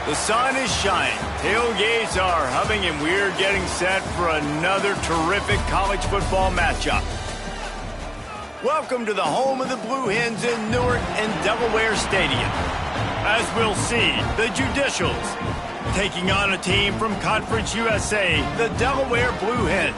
The sun is shining, tailgates are humming, and we're getting set for another terrific college football matchup. Welcome to the home of the Blue Hens in Newark and Delaware Stadium. As we'll see, the Judicials taking on a team from Conference USA, the Delaware Blue Hens.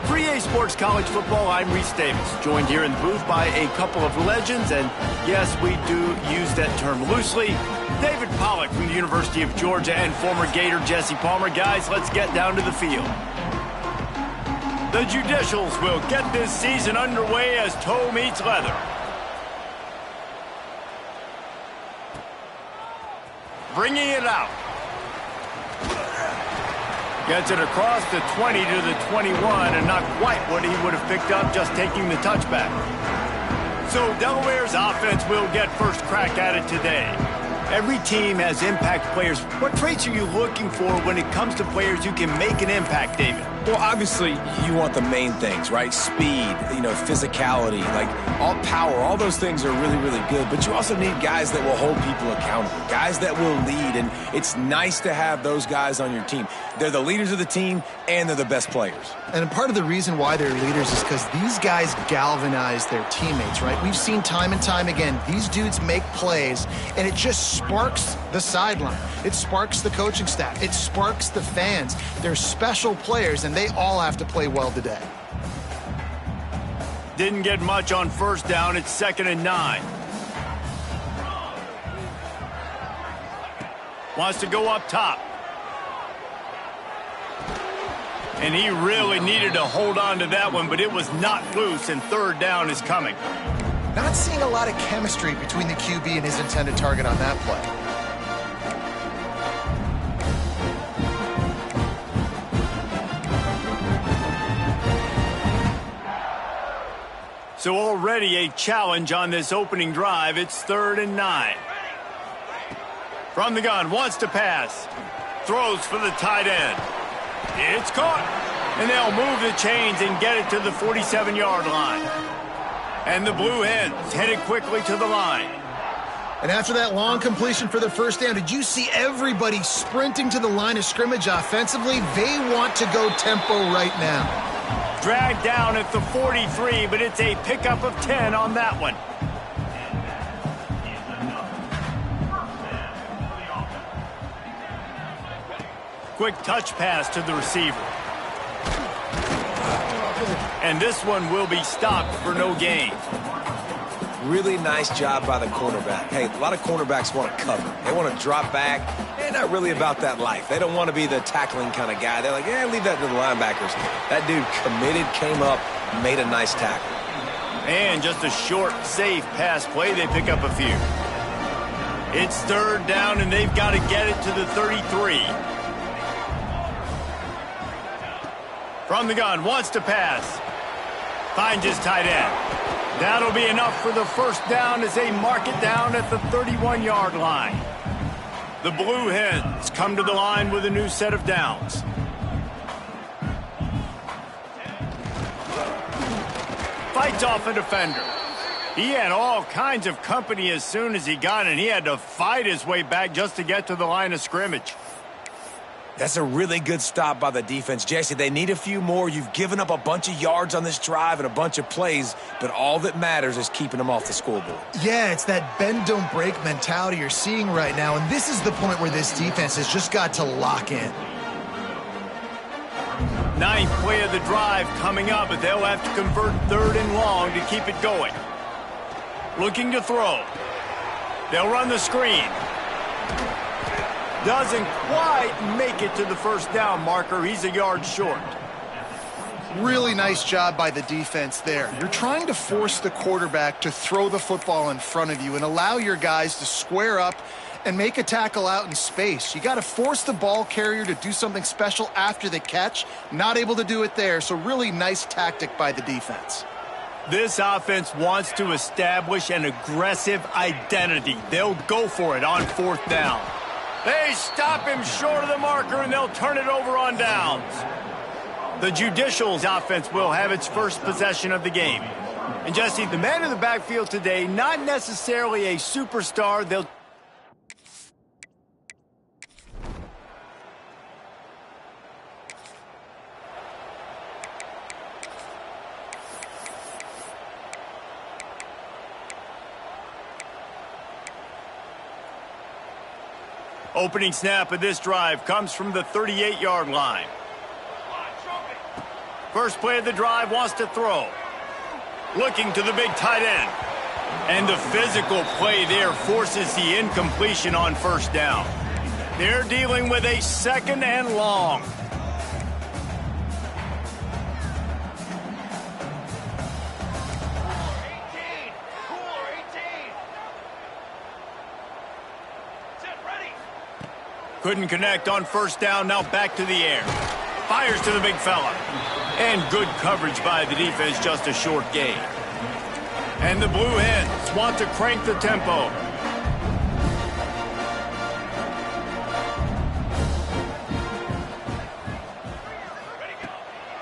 For EA Sports College Football, I'm Reese Davis, joined here in the booth by a couple of legends, and yes, we do use that term loosely. David Pollack from the University of Georgia and former Gator Jesse Palmer. Guys, let's get down to the field. The Judicials will get this season underway as toe meets leather. Bringing it out. Gets it across the 20 to the 21, and not quite what he would have picked up just taking the touchback. So Delaware's offense will get first crack at it today. Every team has impact players. What traits are you looking for when it comes to players who can make an impact, David? Well, obviously, you want the main things, right? Speed, physicality, all power, all those things are really, really good. But you also need guys that will hold people accountable, guys that will lead. And it's nice to have those guys on your team. They're the leaders of the team, and they're the best players. And part of the reason why they're leaders is because these guys galvanize their teammates, right? We've seen time and time again, these dudes make plays, and it just sparks the sideline. It sparks the coaching staff. It sparks the fans. They're special players, and they all have to play well today. Didn't get much on first down. It's 2nd and 9. Wants to go up top. And he really needed to hold on to that one, but it was not loose, and 3rd down is coming. Not seeing a lot of chemistry between the QB and his intended target on that play. So already a challenge on this opening drive. It's 3rd and 9. From the gun, wants to pass. Throws for the tight end. It's caught. And they'll move the chains and get it to the 47-yard line. And the Blue Hens headed quickly to the line. And after that long completion for the first down, did you see everybody sprinting to the line of scrimmage offensively? They want to go tempo right now. Dragged down at the 43, but it's a pickup of 10 on that one. Quick touch pass to the receiver. And this one will be stopped for no gain. Really nice job by the cornerback. Hey, a lot of cornerbacks want to cover. They want to drop back. They're not really about that life. They don't want to be the tackling kind of guy. They're like, yeah, leave that to the linebackers. That dude committed, came up, made a nice tackle. And just a short, safe pass play. They pick up a few. It's 3rd down, and they've got to get it to the 33. From the gun, wants to pass. Finds his tight end. That'll be enough for the first down as they mark it down at the 31-yard line. The Blue Hens come to the line with a new set of downs. Fights off a defender. He had all kinds of company as soon as he got it, and he had to fight his way back just to get to the line of scrimmage. That's a really good stop by the defense. Jesse, they need a few more. You've given up a bunch of yards on this drive and a bunch of plays, but all that matters is keeping them off the scoreboard. Yeah, it's that bend, don't break mentality you're seeing right now, and this is the point where this defense has just got to lock in. 9th play of the drive coming up, but they'll have to convert 3rd and long to keep it going. Looking to throw. They'll run the screen. Doesn't quite make it to the first down marker. He's a yard short. Really nice job by the defense there. You're trying to force the quarterback to throw the football in front of you and allow your guys to square up and make a tackle out in space. You got to force the ball carrier to do something special after the catch. Not able to do it there, so really nice tactic by the defense. This offense wants to establish an aggressive identity. They'll go for it on 4th down. They stop him short of the marker, and they'll turn it over on downs. The Judicials offense will have its first possession of the game. And Jesse, the man in the backfield today, not necessarily a superstar. Opening snap of this drive comes from the 38-yard line. First play of the drive, wants to throw. Looking to the big tight end. And the physical play there forces the incompletion on first down. They're dealing with a 2nd and long. Couldn't connect on first down, now back to the air. Fires to the big fella. And good coverage by the defense, just a short gain. And the Blue Hens want to crank the tempo.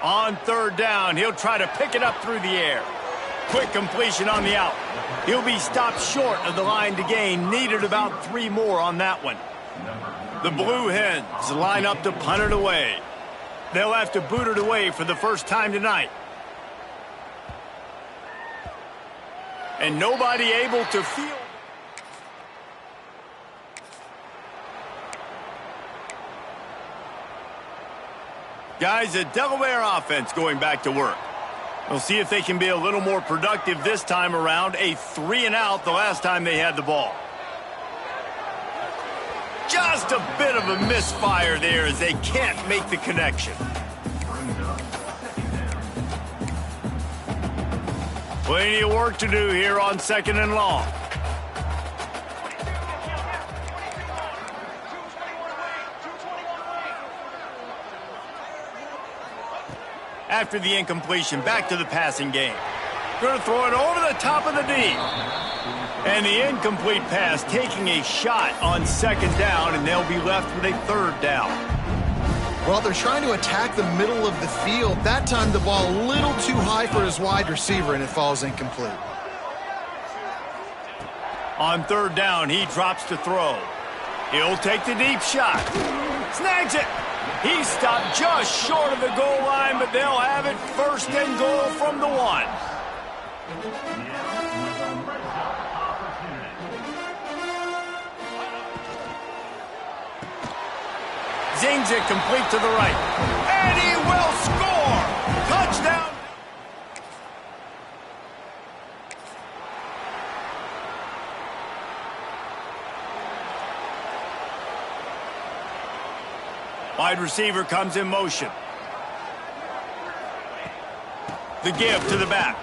On 3rd down, he'll try to pick it up through the air. Quick completion on the out. He'll be stopped short of the line to gain. Needed about 3 more on that one. The Blue Hens line up to punt it away. They'll have to boot it away for the first time tonight. And nobody able to field. Guys, the Delaware offense going back to work. We'll see if they can be a little more productive this time around. A 3-and-out the last time they had the ball. Just a bit of a misfire there as they can't make the connection. Plenty of work to do here on 2nd and long. After the incompletion, back to the passing game. Going to throw it over the top of the D. And the incomplete pass taking a shot on 2nd down, and they'll be left with a 3rd down. Well, they're trying to attack the middle of the field. That time the ball a little too high for his wide receiver, and it falls incomplete. On 3rd down, he drops to throw. He'll take the deep shot. Snags it. He stopped just short of the goal line, but they'll have it 1st and goal from the 1. Zings it complete to the right. And he will score! Touchdown! Wide receiver comes in motion. The give to the back.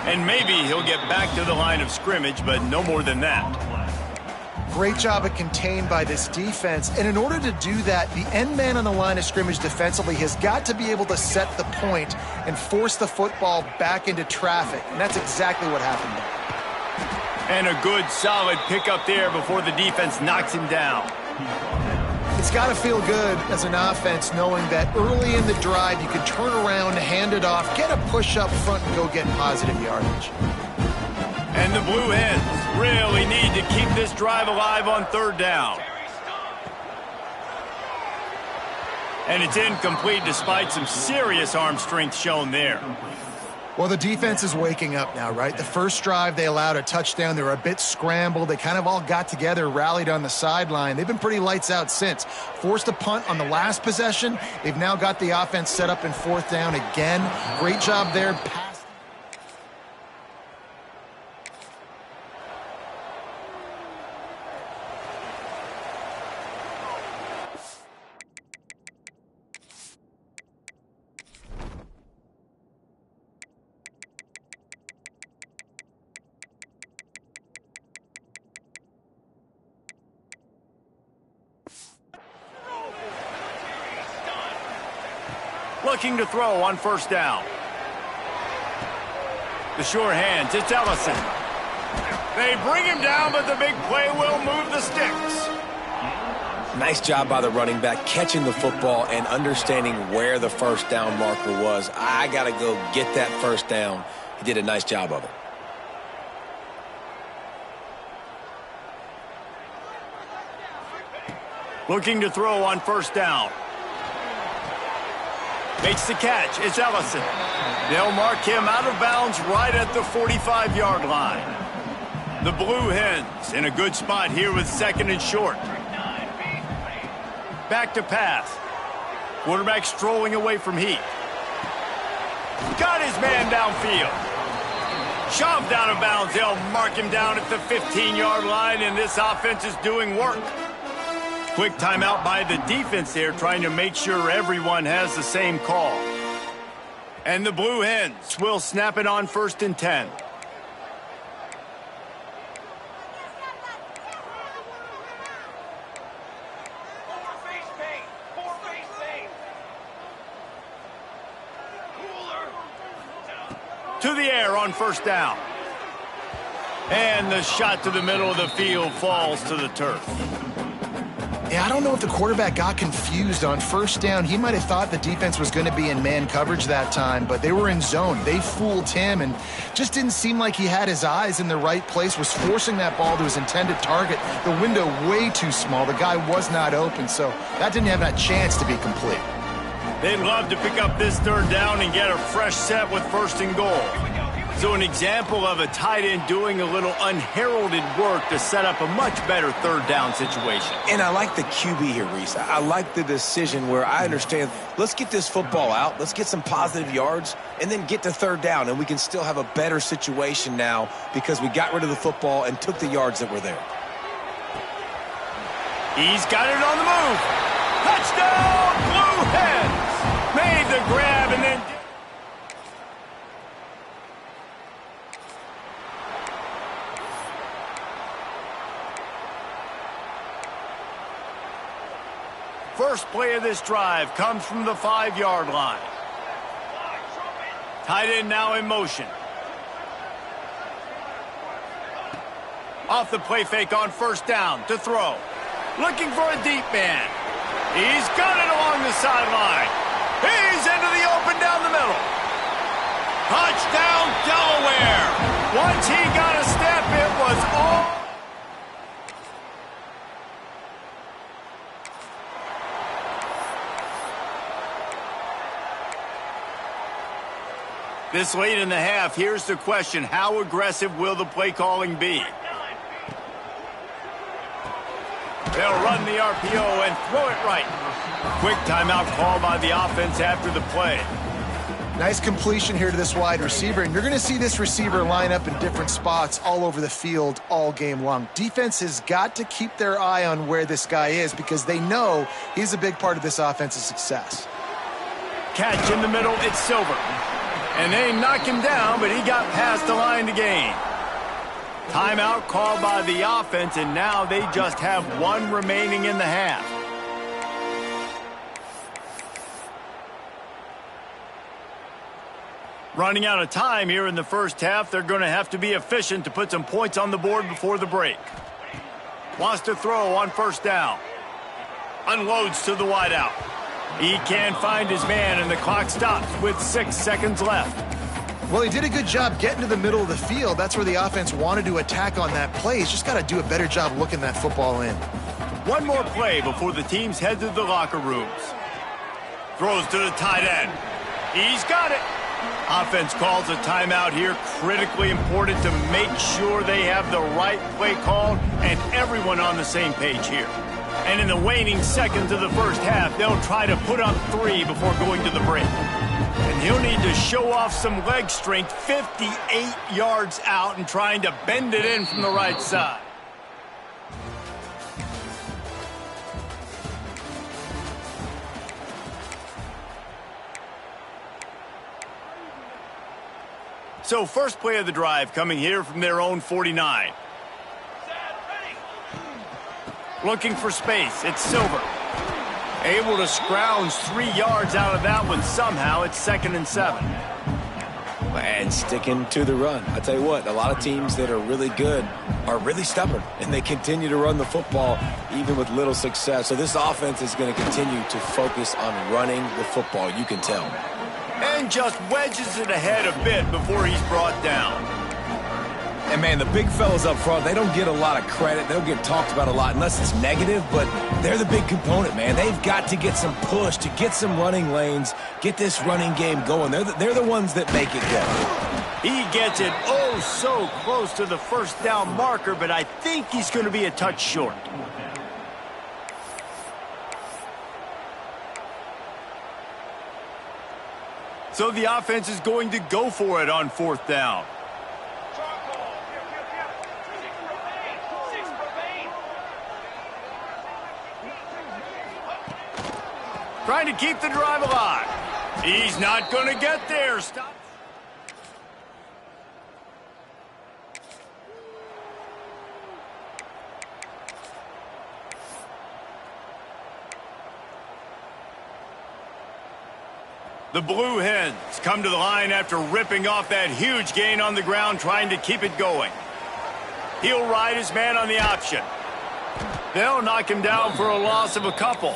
And maybe he'll get back to the line of scrimmage, but no more than that. Great job at contained by this defense. And in order to do that, the end man on the line of scrimmage defensively has got to be able to set the point and force the football back into traffic. And that's exactly what happened there. And a good, solid pickup there before the defense knocks him down. It's got to feel good as an offense knowing that early in the drive you can turn around, hand it off, get a push up front, and go get positive yardage. And the Blue Hens really need to keep this drive alive on 3rd down. And it's incomplete despite some serious arm strength shown there. Well, the defense is waking up now, right? The first drive, they allowed a touchdown. They were a bit scrambled. They kind of all got together, rallied on the sideline. They've been pretty lights out since. Forced a punt on the last possession. They've now got the offense set up in 4th down again. Great job there. Looking to throw on 1st down. The sure hands, it's Ellison. They bring him down, but the big play will move the sticks. Nice job by the running back, catching the football and understanding where the 1st down marker was. I got to go get that 1st down. He did a nice job of it. Looking to throw on 1st down. Makes the catch. It's Ellison. They'll mark him out of bounds right at the 45-yard line. The Blue Hens in a good spot here with 2nd and short. back to pass. Quarterback strolling away from Heath. Got his man downfield. Shoved out of bounds. They'll mark him down at the 15-yard line, and this offense is doing work. Quick timeout by the defense there, trying to make sure everyone has the same call. And the Blue Hens will snap it on 1st and 10. To the air on 1st down. And the shot to the middle of the field falls to the turf. Yeah, I don't know if the quarterback got confused on 1st down. He might have thought the defense was going to be in man coverage that time, but they were in zone. They fooled him and just didn't seem like he had his eyes in the right place, was forcing that ball to his intended target. The window way too small. The guy was not open, so that didn't have that chance to be complete. They'd love to pick up this 3rd down and get a fresh set with 1st and goal. So an example of a tight end doing a little unheralded work to set up a much better 3rd down situation. And I like the QB here, Reese. I like the decision where I understand, let's get this football out, let's get some positive yards, and then get to 3rd down, and we can still have a better situation now because we got rid of the football and took the yards that were there. He's got it on the move. Touchdown, Blue Hens! Made the grab and then... First play of this drive comes from the 5-yard line. Tight end now in motion. Off the play fake on 1st down to throw. Looking for a deep man. He's got it along the sideline. He's into the open down the middle. Touchdown, Delaware. Once he got a step, it was all... This late in the half, here's the question. How aggressive will the play calling be? They'll run the RPO and throw it right. Quick timeout call by the offense after the play. Nice completion here to this wide receiver, and you're going to see this receiver line up in different spots all over the field all game long. Defense has got to keep their eye on where this guy is because they know he's a big part of this offense's success. Catch in the middle, it's Silver. And they knock him down, but he got past the line to gain. Timeout called by the offense, and now they just have 1 remaining in the half. Running out of time here in the 1st half, they're going to have to be efficient to put some points on the board before the break. Wants to throw on 1st down. Unloads to the wideout. He can't find his man, and the clock stops with 6 seconds left. Well, he did a good job getting to the middle of the field. That's where the offense wanted to attack on that play. He's just got to do a better job looking that football in. 1 more play before the teams head to the locker rooms. Throws to the tight end. He's got it. Offense calls a timeout here. Critically important to make sure they have the right play called and everyone on the same page here. And in the waning seconds of the 1st half, they'll try to put up 3 before going to the break. And he'll need to show off some leg strength 58 yards out and trying to bend it in from the right side. So first play of the drive coming here from their own 49. Looking for space. It's Silver. Able to scrounge 3 yards out of that one somehow. It's 2nd and 7. And sticking to the run. I tell you what, a lot of teams that are really good are really stubborn, and they continue to run the football even with little success. So this offense is going to continue to focus on running the football. You can tell. And just wedges it ahead a bit before he's brought down. And, man, the big fellas up front, they don't get a lot of credit. They don't get talked about a lot unless it's negative, but they're the big component, man. They've got to get some push, to get some running lanes, get this running game going. They're the ones that make it go. He gets it oh so close to the 1st down marker, but I think he's going to be a touch short. So the offense is going to go for it on 4th down. Trying to keep the drive alive. He's not going to get there. Stop. The Blue Hens come to the line after ripping off that huge gain on the ground, trying to keep it going. He'll ride his man on the option. They'll knock him down for a loss of a couple.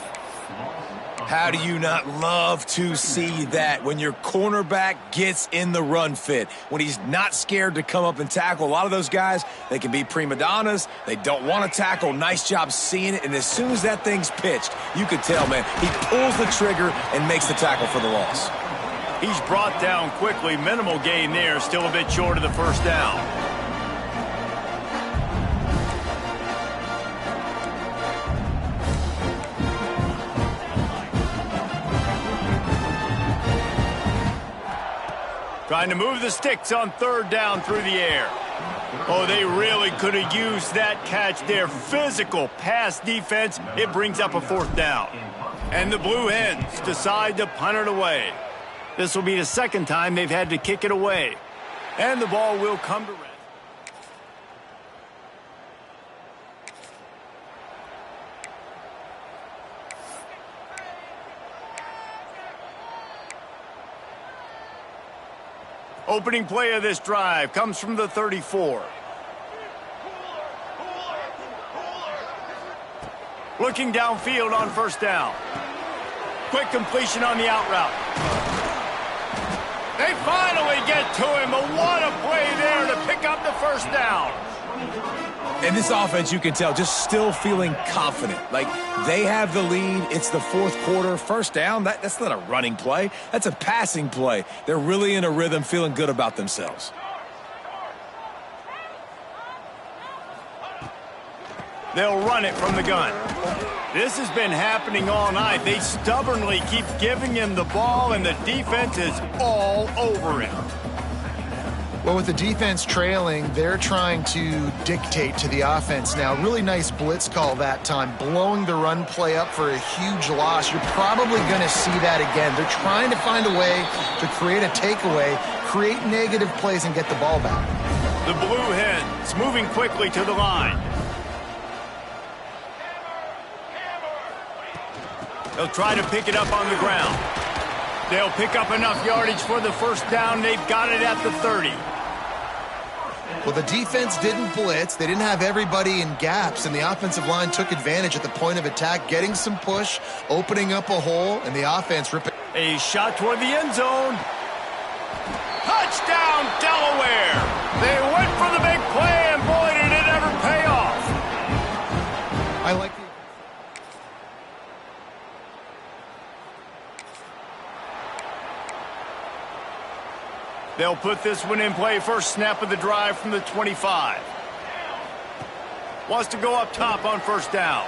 How do you not love to see that when your cornerback gets in the run fit, when he's not scared to come up and tackle? A lot of those guys, they can be prima donnas. They don't want to tackle. Nice job seeing it. And as soon as that thing's pitched, you can tell, man, he pulls the trigger and makes the tackle for the loss. He's brought down quickly. Minimal gain there. Still a bit short of the 1st down. Trying to move the sticks on 3rd down through the air. Oh, they really could have used that catch there. Physical pass defense. It brings up a 4th down. And the Blue Hens decide to punt it away. This will be the 2nd time they've had to kick it away. And the ball will come to rest. Opening play of this drive comes from the 34. Looking downfield on 1st down. Quick completion on the out route. They finally get to him, but what a play there to pick up the 1st down. And this offense, you can tell, just still feeling confident. Like, they have the lead. It's the 4th quarter. 1st down, that's not a running play. That's a passing play. They're really in a rhythm, feeling good about themselves. They'll run it from the gun. This has been happening all night. They stubbornly keep giving him the ball, and the defense is all over him. Well, with the defense trailing, they're trying to dictate to the offense now. Really nice blitz call that time, blowing the run play up for a huge loss. You're probably going to see that again. They're trying to find a way to create a takeaway, create negative plays, and get the ball back. The Blue Hens moving quickly to the line. They'll try to pick it up on the ground. They'll pick up enough yardage for the 1st down. They've got it at the 30. Well, the defense didn't blitz. They didn't have everybody in gaps, and the offensive line took advantage at the point of attack, getting some push, opening up a hole, and the offense ripping. A shot toward the end zone. Touchdown, Delaware! They went for the big play, and boy, did it ever pay off. I like the... They'll put this one in play. First snap of the drive from the 25. Wants to go up top on 1st down.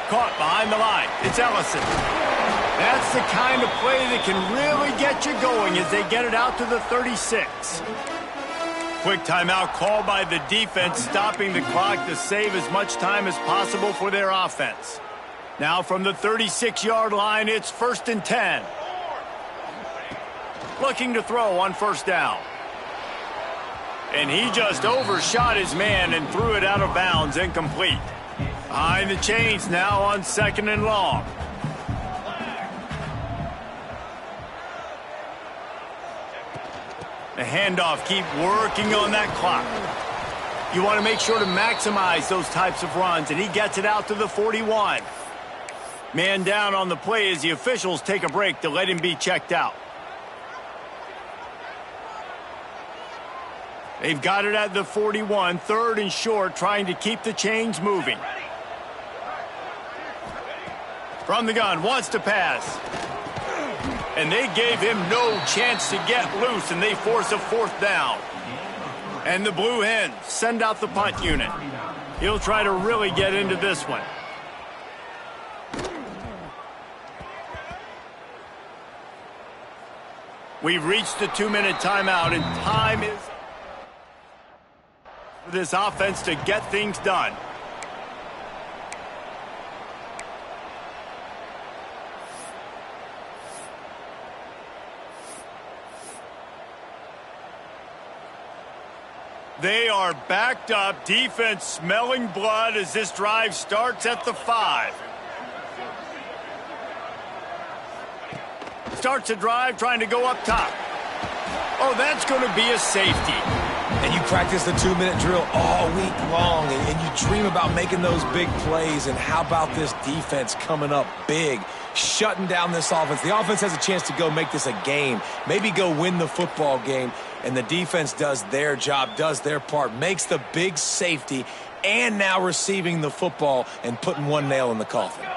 Caught behind the line. It's Ellison. That's the kind of play that can really get you going as they get it out to the 36. Quick timeout called by the defense, stopping the clock to save as much time as possible for their offense. Now from the 36-yard line, it's 1st and 10. Looking to throw on 1st down. And he just overshot his man and threw it out of bounds, incomplete. Behind the chains now on 2nd and long. The handoff, keep working on that clock. You want to make sure to maximize those types of runs, and he gets it out to the 41. Man down on the play as the officials take a break to let him be checked out. They've got it at the 41, 3rd and short, trying to keep the chains moving. From the gun, wants to pass. And they gave him no chance to get loose, and they force a 4th down. And the Blue Hens send out the punt unit. He'll try to really get into this one. We've reached the 2-minute timeout, and time is for this offense to get things done. They are backed up. Defense smelling blood as this drive starts at the 5. Starts a drive trying to go up top. Oh, that's going to be a safety. And you practice the 2-minute drill all week long, and you dream about making those big plays. And how about this defense coming up big, shutting down this offense? The offense has a chance to go make this a game, maybe go win the football game. And the defense does their job, does their part, makes the big safety, and now receiving the football and putting one nail in the coffin.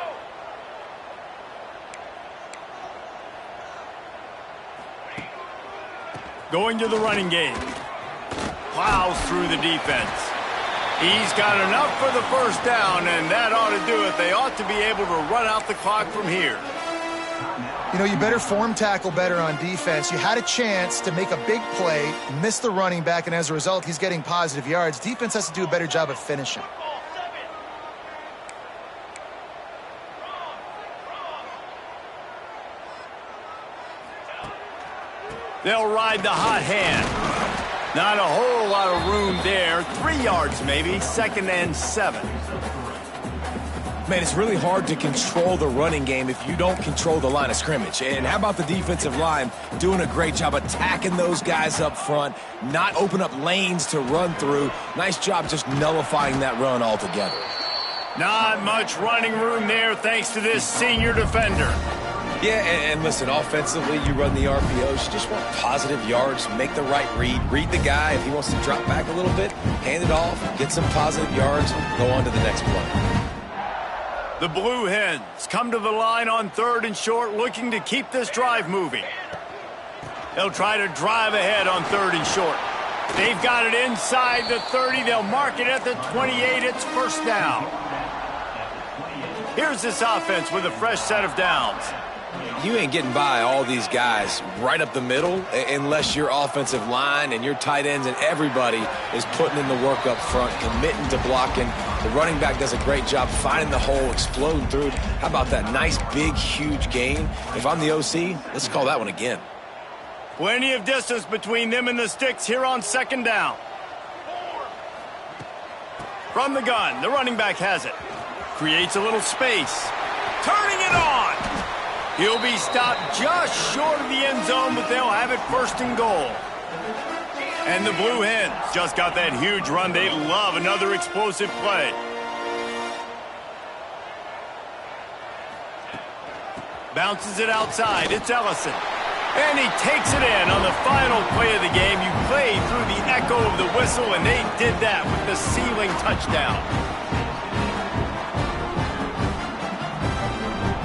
Going to the running game. Plows through the defense. He's got enough for the first down, and that ought to do it. They ought to be able to run out the clock from here. You know, you better form tackle better on defense. You had a chance to make a big play, miss the running back, and as a result, he's getting positive yards. Defense has to do a better job of finishing. They'll ride the hot hand. Not a whole lot of room there. 3 yards maybe, 2nd and 7. Man, it's really hard to control the running game if you don't control the line of scrimmage. And how about the defensive line doing a great job attacking those guys up front, not open up lanes to run through. Nice job just nullifying that run altogether. Not much running room there thanks to this senior defender. Yeah, and listen, offensively, you run the RPOs. You just want positive yards, make the right read the guy. If he wants to drop back a little bit, hand it off, get some positive yards, go on to the next play. The Blue Hens come to the line on 3rd and short, looking to keep this drive moving. They'll try to drive ahead on 3rd and short. They've got it inside the 30. They'll mark it at the 28. It's first down. Here's this offense with a fresh set of downs. You ain't getting by all these guys right up the middle unless your offensive line and your tight ends and everybody is putting in the work up front, committing to blocking. The running back does a great job finding the hole, exploding through it. How about that nice, big, huge gain? If I'm the OC, let's call that one again. Plenty of distance between them and the sticks here on 2nd down. From the gun, the running back has it. Creates a little space. Turning it on. He'll be stopped just short of the end zone, but they'll have it 1st and goal. And the Blue Hens just got that huge run. They love another explosive play. Bounces it outside. It's Ellison. And he takes it in on the final play of the game. You play through the echo of the whistle, and they did that with the ceiling touchdown.